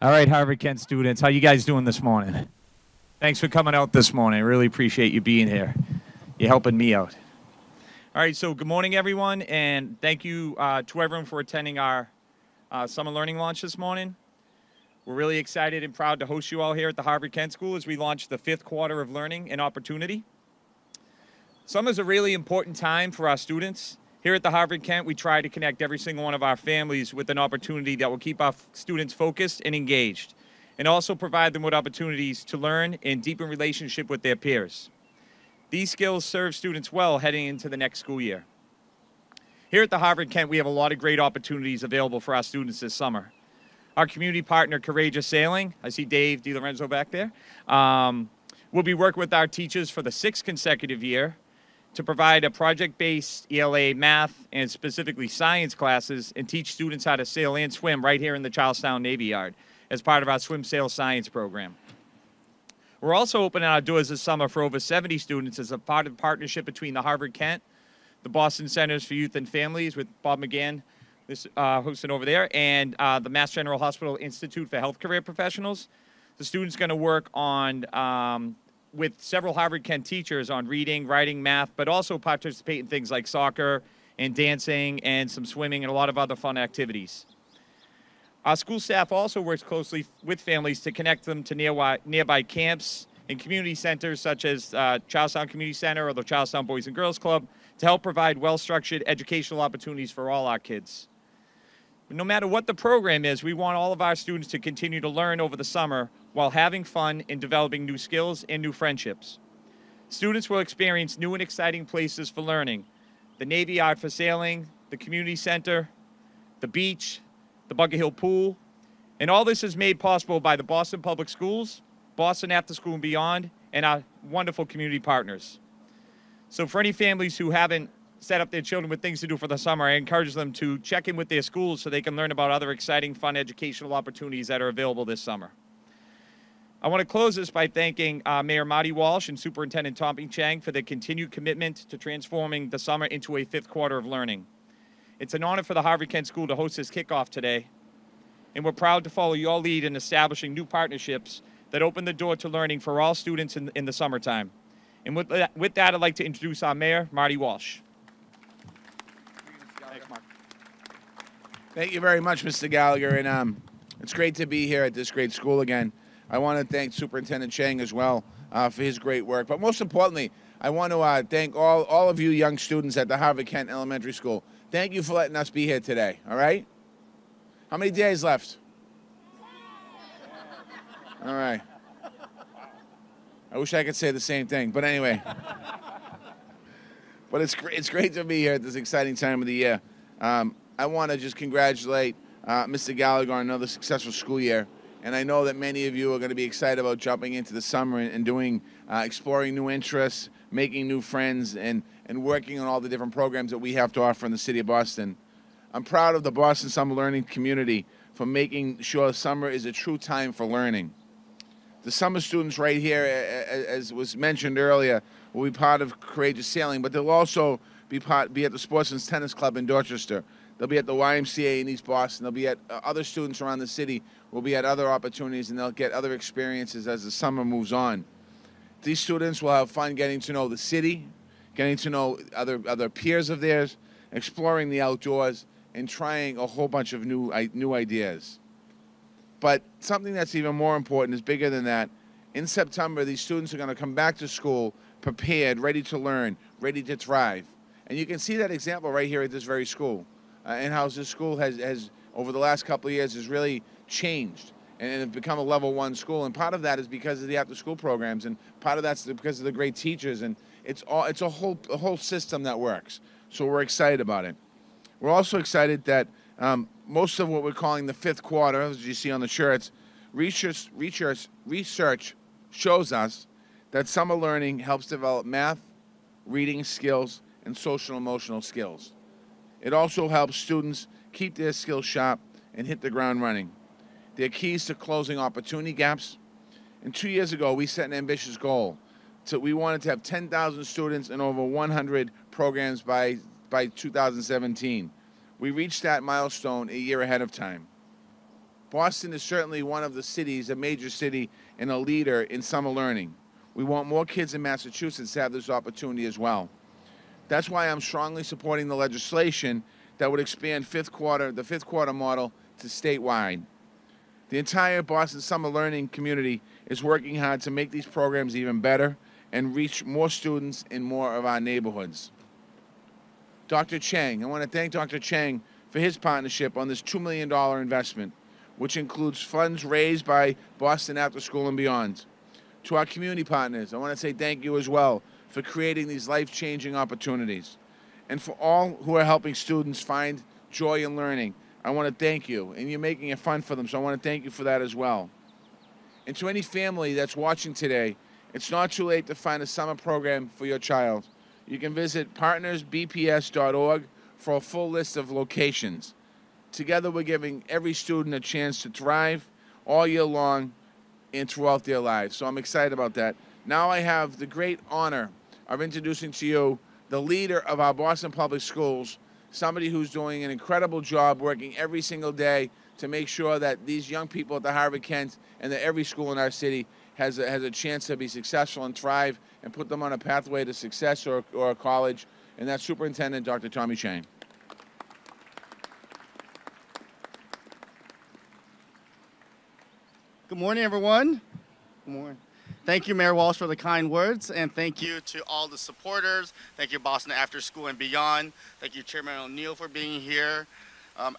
All right, Harvard-Kent students, how you guys doing this morning? Thanks for coming out this morning. I really appreciate you being here. You're helping me out. All right, so good morning, everyone, and thank you to everyone for attending our summer learning launch this morning. We're really excited and proud to host you all here at the Harvard-Kent School as we launch the 5th quarter of learning and opportunity. Summer is a really important time for our students. Here at the Harvard-Kent, we try to connect every single one of our families with an opportunity that will keep our students focused and engaged, and also provide them with opportunities to learn and deepen relationship with their peers. These skills serve students well heading into the next school year. Here at the Harvard-Kent, we have a lot of great opportunities available for our students this summer. Our community partner, Courageous Sailing, I see Dave DiLorenzo back there, will be working with our teachers for the 6th consecutive year to provide a project-based ELA math and specifically science classes and teach students how to sail and swim right here in the Charlestown Navy Yard as part of our Swim Sail Science program. We're also opening our doors this summer for over 70 students as a part of the partnership between the Harvard-Kent, the Boston Centers for Youth and Families with Bob McGann hosting over there, and the Mass General Hospital Institute for Health Career Professionals. The students going to work on with several Harvard-Kent teachers on reading, writing, math, but also participate in things like soccer and dancing and some swimming and a lot of other fun activities. Our school staff also works closely with families to connect them to nearby camps and community centers such as Charlestown Community Center or the Charlestown Boys and Girls Club to help provide well-structured educational opportunities for all our kids. No matter what the program is, we want all of our students to continue to learn over the summer while having fun and developing new skills and new friendships. Students will experience new and exciting places for learning: the Navy Yard for sailing, the community center, the beach, the Bunker Hill pool, and all this is made possible by the Boston Public Schools, Boston After School and Beyond, and our wonderful community partners. So for any families who haven't set up their children with things to do for the summer, I encourage them to check in with their schools so they can learn about other exciting, fun educational opportunities that are available this summer. I want to close this by thanking Mayor Marty Walsh and Superintendent Tommy Chang for their continued commitment to transforming the summer into a 5th quarter of learning. It's an honor for the Harvard-Kent School to host this kickoff today, and we're proud to follow your lead in establishing new partnerships that open the door to learning for all students in the summertime. And with that, I'd like to introduce our mayor, Marty Walsh. Thanks, Mark. Thank you very much, Mr. Gallagher, and it's great to be here at this great school again. I want to thank Superintendent Chang as well for his great work, but most importantly, I want to thank all of you young students at the Harvard-Kent Elementary School. Thank you for letting us be here today, all right? How many days left? All right. I wish I could say the same thing, but anyway. But it's great to be here at this exciting time of the year. I want to just congratulate Mr. Gallagher on another successful school year. And I know that many of you are going to be excited about jumping into the summer and doing, exploring new interests, making new friends, and working on all the different programs that we have to offer in the city of Boston. I'm proud of the Boston Summer Learning community for making sure summer is a true time for learning. The summer students right here, as was mentioned earlier, will be part of Courageous Sailing, but they'll also be at the Sportsman's Tennis Club in Dorchester. They'll be at the YMCA in East Boston. They'll be at other students around the city will be at other opportunities, and they'll get other experiences as the summer moves on. These students will have fun getting to know the city, getting to know other peers of theirs, exploring the outdoors, and trying a whole bunch of new ideas. But something that's even more important is bigger than that. In September, these students are going to come back to school prepared, ready to learn, ready to thrive. And you can see that example right here at this very school, and how this school has over the last couple of years, has really changed and have become a level 1 school. And part of that is because of the after-school programs, and part of that's because of the great teachers. And it's a whole system that works. So we're excited about it. We're also excited that most of what we're calling the 5th quarter, as you see on the shirts, research shows us that summer learning helps develop math, reading skills, and social emotional skills. It also helps students keep their skills sharp and hit the ground running. They're keys to closing opportunity gaps. And 2 years ago, we set an ambitious goal. We wanted to have 10,000 students in over 100 programs by 2017. We reached that milestone a year ahead of time. Boston is certainly one of the cities, a major city, and a leader in summer learning. We want more kids in Massachusetts to have this opportunity as well. That's why I'm strongly supporting the legislation that would expand the fifth quarter model to statewide. The entire Boston summer learning community is working hard to make these programs even better and reach more students in more of our neighborhoods. Dr. Chang, I want to thank Dr. Chang for his partnership on this $2 million investment, which includes funds raised by Boston After School and Beyond. To our community partners, I want to say thank you as well for creating these life-changing opportunities. And for all who are helping students find joy in learning, I want to thank you. And you're making it fun for them, so I want to thank you for that as well. And to any family that's watching today, it's not too late to find a summer program for your child. You can visit partnersbps.org for a full list of locations. Together, we're giving every student a chance to thrive all year long and throughout their lives. So I'm excited about that. Now I have the great honor of introducing to you the leader of our Boston Public Schools, somebody who's doing an incredible job working every single day to make sure that these young people at the Harvard-Kent and that every school in our city has a chance to be successful and thrive and put them on a pathway to success or a college, and that's Superintendent Dr. Tommy Chang. Good morning, everyone. Good morning. Thank you, Mayor Walsh, for the kind words, and thank you to all the supporters. Thank you, Boston After School and Beyond. Thank you, Chairman O'Neill, for being here.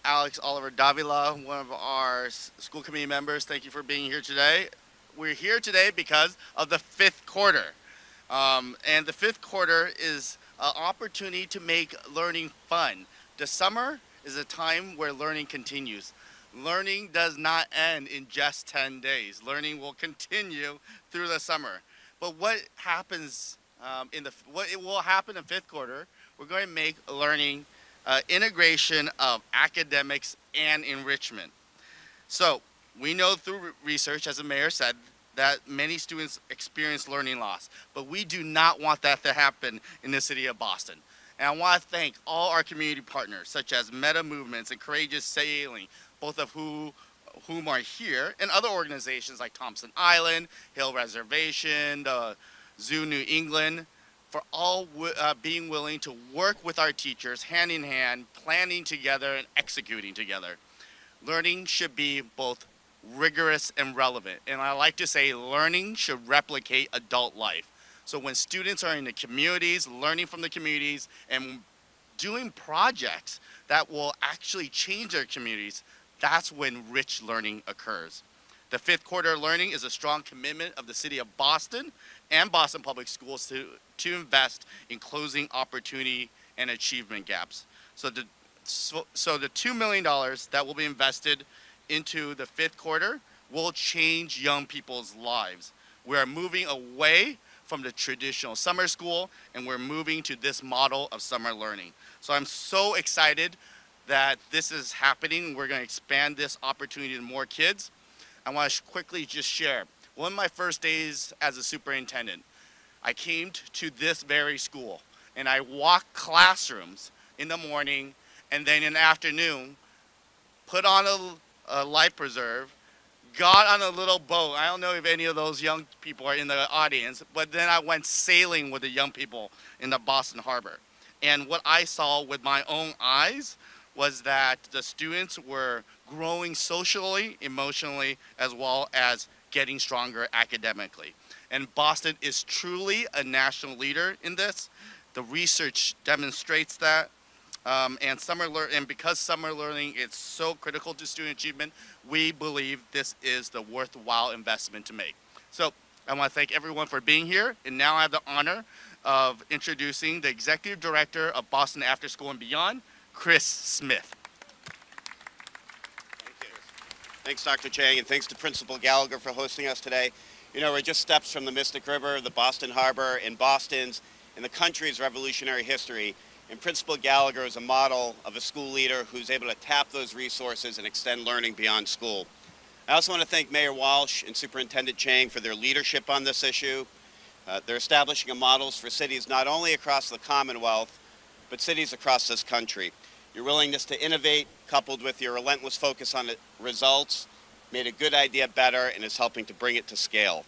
Alex Oliver Davila, one of our school committee members, thank you for being here today. We're here today because of the fifth quarter. And the fifth quarter is an opportunity to make learning fun. The summer is a time where learning continues. Learning does not end in just 10 days. Learning will continue through the summer. But what happens what will happen in fifth quarter, we're going to make learning integration of academics and enrichment. So we know through research, as the mayor said, that many students experience learning loss, but we do not want that to happen in the city of Boston. And I want to thank all our community partners, such as Meta Movements and Courageous Sailing, both of whom are here, and other organizations like Thompson Island, Hill Reservation, the Zoo New England, for all being willing to work with our teachers hand in hand, planning together and executing together. Learning should be both rigorous and relevant. And I like to say learning should replicate adult life. So when students are in the communities, learning from the communities, and doing projects that will actually change their communities, that's when rich learning occurs. The fifth quarter learning is a strong commitment of the city of Boston and Boston Public Schools to invest in closing opportunity and achievement gaps. So the $2 million that will be invested into the fifth quarter will change young people's lives. We're moving away from the traditional summer school, and we're moving to this model of summer learning. So I'm so excited that this is happening. We're going to expand this opportunity to more kids. I want to quickly just share. One of my first days as a superintendent, I came to this very school, and I walked classrooms in the morning, and then in the afternoon, put on a life preserve, got on a little boat. I don't know if any of those young people are in the audience, but then I went sailing with the young people in the Boston Harbor. And what I saw with my own eyes was that the students were growing socially, emotionally, as well as getting stronger academically. And Boston is truly a national leader in this. The research demonstrates that. And because summer learning is so critical to student achievement, we believe this is the worthwhile investment to make. So I want to thank everyone for being here, and now I have the honor of introducing the Executive Director of Boston After School and Beyond, Chris Smith. Thank you. Thanks, Dr. Chang, and thanks to Principal Gallagher for hosting us today. You know, we're just steps from the Mystic River, the Boston Harbor, and Boston's and the country's revolutionary history. And Principal Gallagher is a model of a school leader who's able to tap those resources and extend learning beyond school. I also want to thank Mayor Walsh and Superintendent Chang for their leadership on this issue. They're establishing models for cities not only across the Commonwealth, but cities across this country. Your willingness to innovate, coupled with your relentless focus on results, made a good idea better, and is helping to bring it to scale.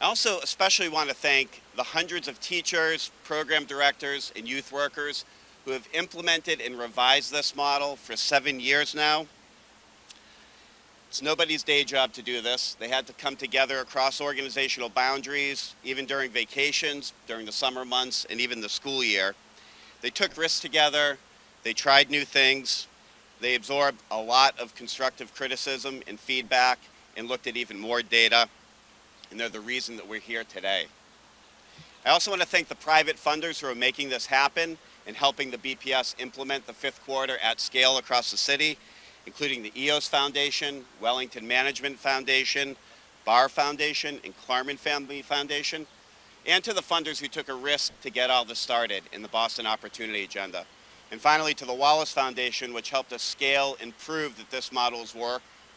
I also especially want to thank the hundreds of teachers, program directors, and youth workers who have implemented and revised this model for 7 years now. It's nobody's day job to do this. They had to come together across organizational boundaries, even during vacations, during the summer months, and even the school year. They took risks together, they tried new things, they absorbed a lot of constructive criticism and feedback, and looked at even more data, and they're the reason that we're here today. I also want to thank the private funders who are making this happen and helping the BPS implement the fifth quarter at scale across the city, including the EOS Foundation, Wellington Management Foundation, Barr Foundation, and Klarman Family Foundation, and to the funders who took a risk to get all this started in the Boston Opportunity Agenda. And finally, to the Walsh Foundation, which helped us scale and prove that this model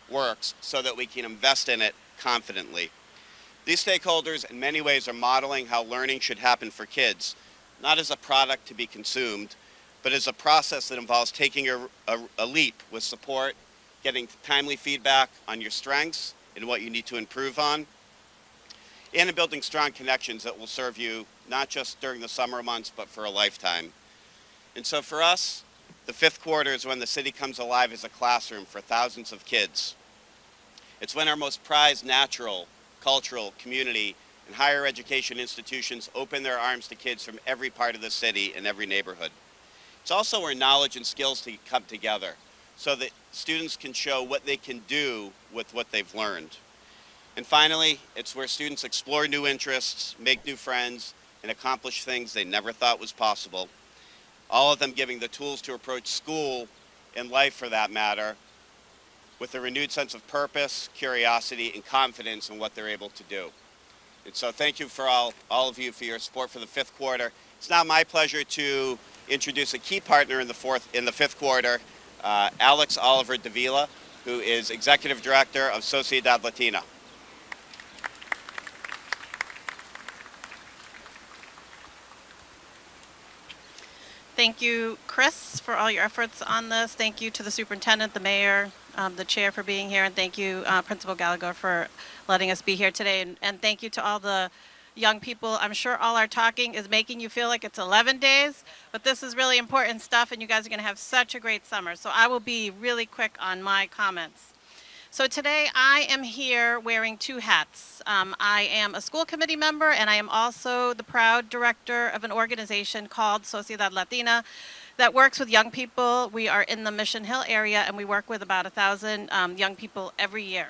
works so that we can invest in it confidently. These stakeholders in many ways are modeling how learning should happen for kids, not as a product to be consumed, but as a process that involves taking a leap with support, getting timely feedback on your strengths and what you need to improve on, and in building strong connections that will serve you not just during the summer months, but for a lifetime. And so for us, the fifth quarter is when the city comes alive as a classroom for thousands of kids. It's when our most prized natural, cultural, community, and higher education institutions open their arms to kids from every part of the city and every neighborhood. It's also where knowledge and skills come together so that students can show what they can do with what they've learned. And finally, it's where students explore new interests, make new friends, and accomplish things they never thought was possible. All of them giving the tools to approach school and life, for that matter, with a renewed sense of purpose, curiosity, and confidence in what they're able to do. And so thank you for all of you for your support for the fifth quarter. It's now my pleasure to introduce a key partner in the fifth quarter, Alex Oliver Davila, who is Executive Director of Sociedad Latina. Thank you, Chris, for all your efforts on this. Thank you to the superintendent, the mayor, the chair for being here, and thank you, Principal Gallagher, for letting us be here today. And thank you to all the young people. I'm sure all our talking is making you feel like it's 11 days, but this is really important stuff, and you guys are going to have such a great summer. So I will be really quick on my comments. So today I am here wearing two hats. I am a school committee member, and I am also the proud director of an organization called Sociedad Latina that works with young people. We are in the Mission Hill area, and we work with about 1,000 young people every year.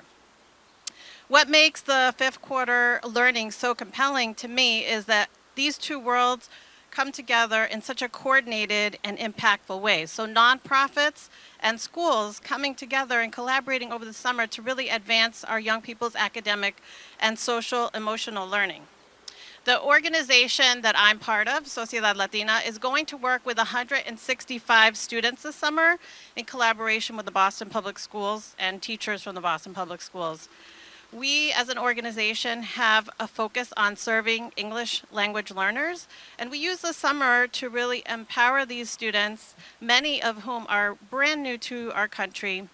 What makes the fifth quarter learning so compelling to me is that these two worlds come together in such a coordinated and impactful way. So nonprofits and schools coming together and collaborating over the summer to really advance our young people's academic and social emotional learning. The organization that I'm part of, Sociedad Latina, is going to work with 165 students this summer in collaboration with the Boston Public Schools and teachers from the Boston Public Schools. We, as an organization, have a focus on serving English language learners, and we use the summer to really empower these students, many of whom are brand new to our country,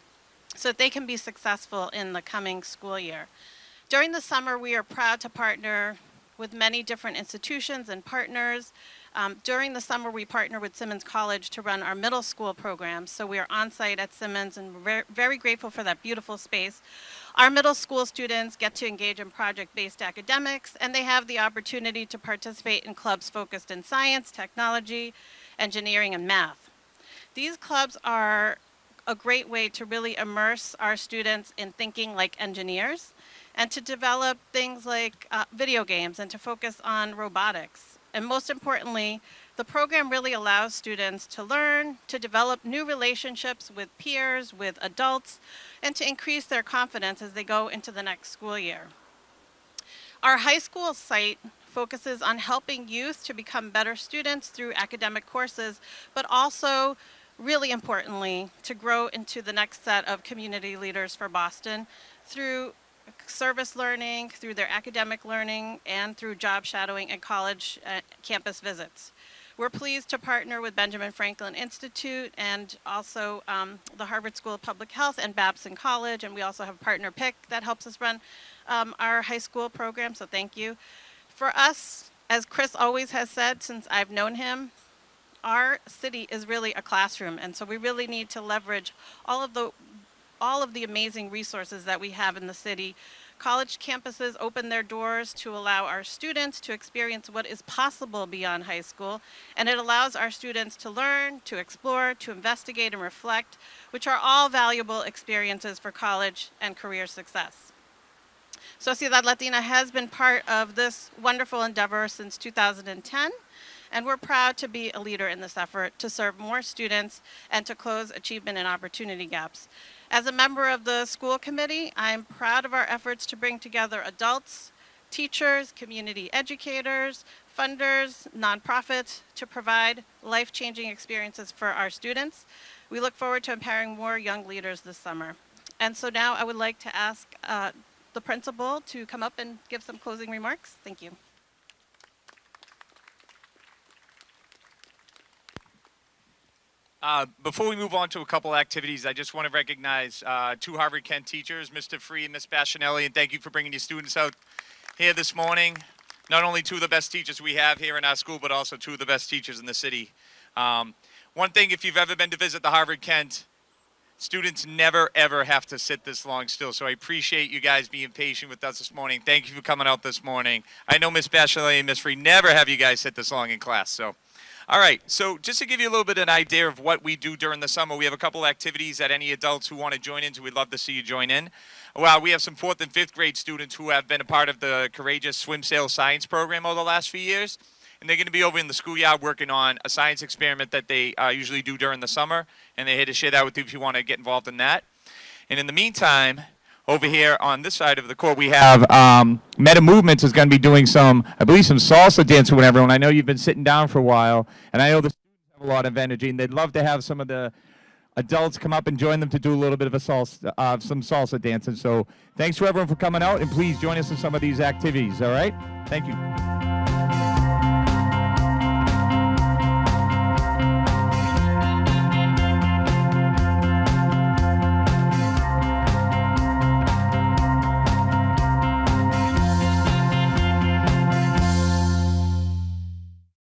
so that they can be successful in the coming school year. During the summer, we are proud to partner with many different institutions and partners. During the summer, we partner with Simmons College to run our middle school programs, so we are on site at Simmons, and we're very grateful for that beautiful space. Our middle school students get to engage in project-based academics, and they have the opportunity to participate in clubs focused in science, technology, engineering, and math. These clubs are a great way to really immerse our students in thinking like engineers and to develop things like video games and to focus on robotics. And most importantly, the program really allows students to learn, to develop new relationships with peers, with adults, and to increase their confidence as they go into the next school year. Our high school site focuses on helping youth to become better students through academic courses, but also, really importantly, to grow into the next set of community leaders for Boston through service learning, through their academic learning, and through job shadowing and college campus visits. We're pleased to partner with Benjamin Franklin Institute and also the Harvard School of Public Health and Babson College, and we also have Partner PIC that helps us run our high school program, so thank you. For us, as Chris always has said since I've known him, our city is really a classroom, and so we really need to leverage all of the amazing resources that we have in the city. College campuses open their doors to allow our students to experience what is possible beyond high school, and it allows our students to learn, to explore, to investigate and reflect, which are all valuable experiences for college and career success. Sociedad Latina has been part of this wonderful endeavor since 2010, and we're proud to be a leader in this effort to serve more students and to close achievement and opportunity gaps. As a member of the school committee, I'm proud of our efforts to bring together adults, teachers, community educators, funders, nonprofits to provide life-changing experiences for our students. We look forward to empowering more young leaders this summer. And so now I would like to ask the principal to come up and give some closing remarks. Thank you. Before we move on to a couple activities, I just want to recognize two Harvard-Kent teachers, Mr. Free and Ms. Bastianelli, and thank you for bringing your students out here this morning. Not only two of the best teachers we have here in our school, but also two of the best teachers in the city. One thing, if you've ever been to visit the Harvard-Kent, students never, ever have to sit this long still, so I appreciate you guys being patient with us this morning. Thank you for coming out this morning. I know Ms. Bastianelli and Ms. Free never have you guys sit this long in class, so. All right, so just to give you a little bit of an idea of what we do during the summer, we have a couple activities that any adults who want to join into, we'd love to see you join in. Well, we have some 4th and 5th grade students who have been a part of the Courageous Swim Sail Science program over the last few years, and they're going to be over in the schoolyard working on a science experiment that they usually do during the summer, and they're here to share that with you if you want to get involved in that. And in the meantime, over here on this side of the court, we have Meta Movements is going to be doing some, I believe, some salsa dancing with everyone. I know you've been sitting down for a while, and I know the students have a lot of energy, and they'd love to have some of the adults come up and join them to do a little bit of a some salsa dancing. So thanks to everyone for coming out, and please join us in some of these activities, all right? Thank you.